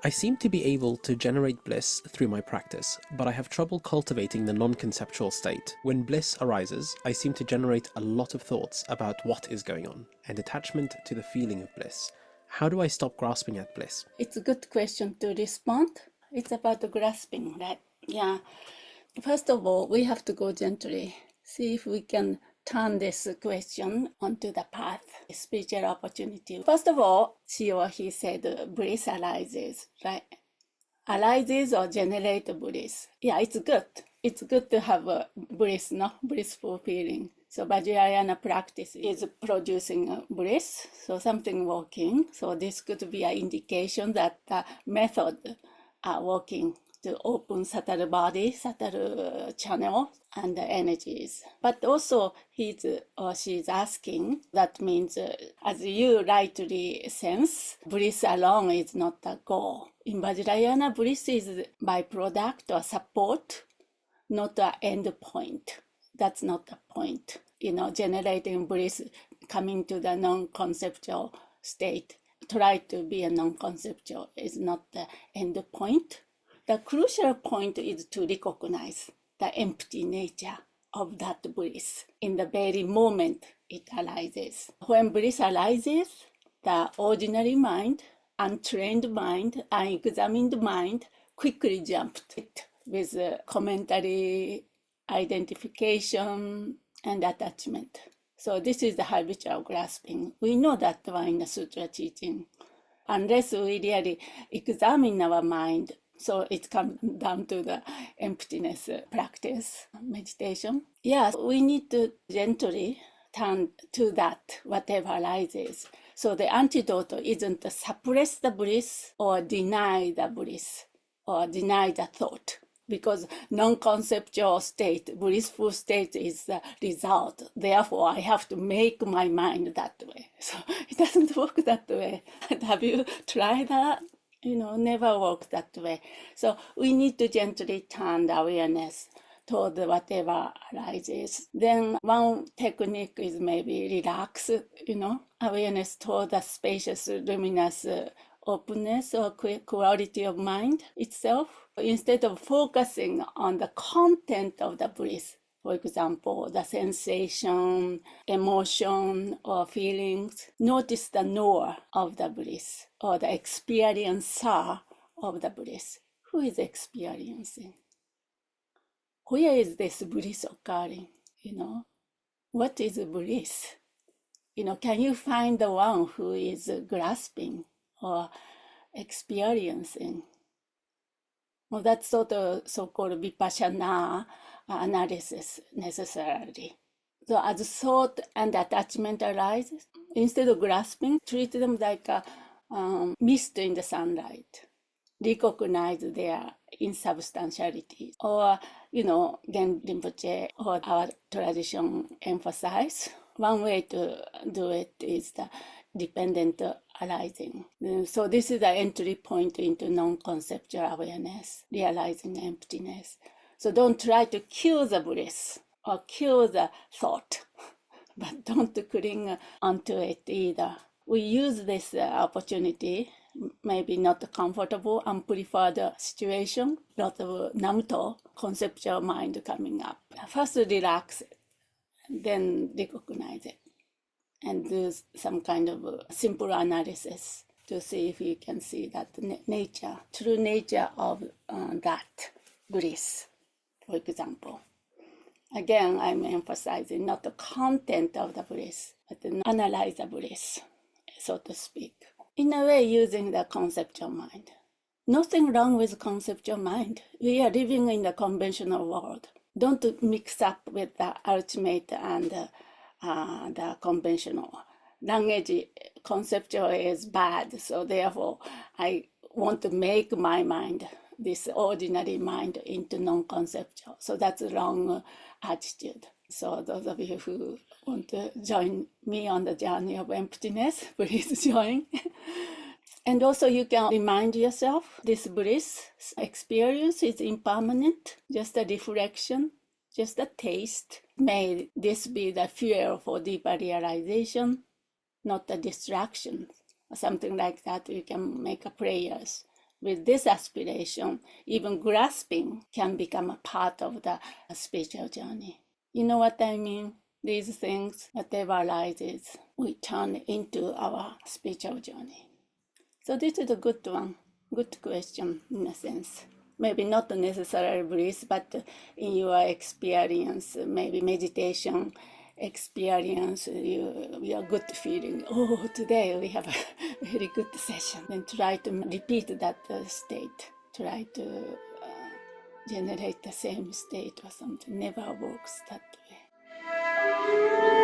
I seem to be able to generate bliss through my practice, but I have trouble cultivating the non-conceptual state. When bliss arises, I seem to generate a lot of thoughts about what is going on, and attachment to the feeling of bliss. How do I stop grasping at bliss? It's a good question to respond. It's about grasping, right? Yeah. First of all, we have to go gently. See if we can turn this question onto the path, spiritual opportunity. First of all, she or he said bliss arises, right? Arises or generate bliss. Yeah, it's good. It's good to have a bliss, no? Blissful feeling. So Vajrayana practice is producing bliss, so something working. So this could be an indication that the method are working to open subtle body, subtle channel and the energies. But also he's or she's asking, that means as you rightly sense, bliss alone is not the goal. In Vajrayana, bliss is byproduct or support, not the end point. That's not the point. Generating bliss, coming to the non-conceptual state, try to be a non-conceptual is not the end point. The crucial point is to recognize the empty nature of that bliss in the very moment it arises. When bliss arises, the ordinary mind, untrained mind, unexamined mind quickly jumped it with commentary, identification, and attachment. So this is the habitual grasping. We know that one in the sutra teaching. Unless we really examine our mind, so it comes down to the emptiness practice, meditation. Yes, we need to gently turn to that, whatever arises. So the antidote isn't to suppress the bliss or deny the bliss or deny the thought. Because non-conceptual state, blissful state is the result. Therefore, I have to make my mind that way. So it doesn't work that way. Have you tried that? Never work that way. So we need to gently turn the awareness toward whatever arises. Then one technique is maybe relax, awareness toward the spacious, luminous openness or quality of mind itself. Instead of focusing on the content of the bliss, for example, the sensation, emotion, or feelings, notice the knower of the bliss or the experiencer of the bliss. Who is experiencing? Where is this bliss occurring? What is bliss? Can you find the one who is grasping or experiencing? Well, that's sort of so-called vipassana analysis necessarily. So as thought and attachment arises, instead of grasping, treat them like a mist in the sunlight. Recognize their insubstantiality. Or, Gen Rinpoche or our tradition emphasize, one way to do it is the dependent arising. So this is the entry point into non-conceptual awareness, realizing emptiness. So don't try to kill the bliss or kill the thought, but don't cling onto it either. We use this opportunity, maybe not comfortable, unpreferred situation, lot of namto, conceptual mind coming up. First relax it, then recognize it, and do some kind of simple analysis to see if you can see that nature, true nature of that bliss, for example. Again, I'm emphasizing not the content of the bliss, but analyze the bliss, so to speak. In a way, using the conceptual mind. Nothing wrong with conceptual mind. We are living in the conventional world. Don't mix up with the ultimate and the conventional. Language conceptual is bad, so therefore I want to make my mind, this ordinary mind, into non-conceptual. So that's a wrong attitude. So those of you who want to join me on the journey of emptiness, please join. And also you can remind yourself this bliss experience is impermanent, just a reflection, just a taste. May this be the fuel for deeper realization, not a distraction. Or something like that. You can make prayers. with this aspiration, even grasping can become a part of the spiritual journey. You know what I mean? These things, whatever arises, we turn into our spiritual journey. So this is a good one, good question in a sense. Maybe not necessarily bliss, but in your experience, maybe meditation experience, you are good feeling, oh, today we have a very good session. Then try to repeat that state, try to generate the same state or something. Never works that way.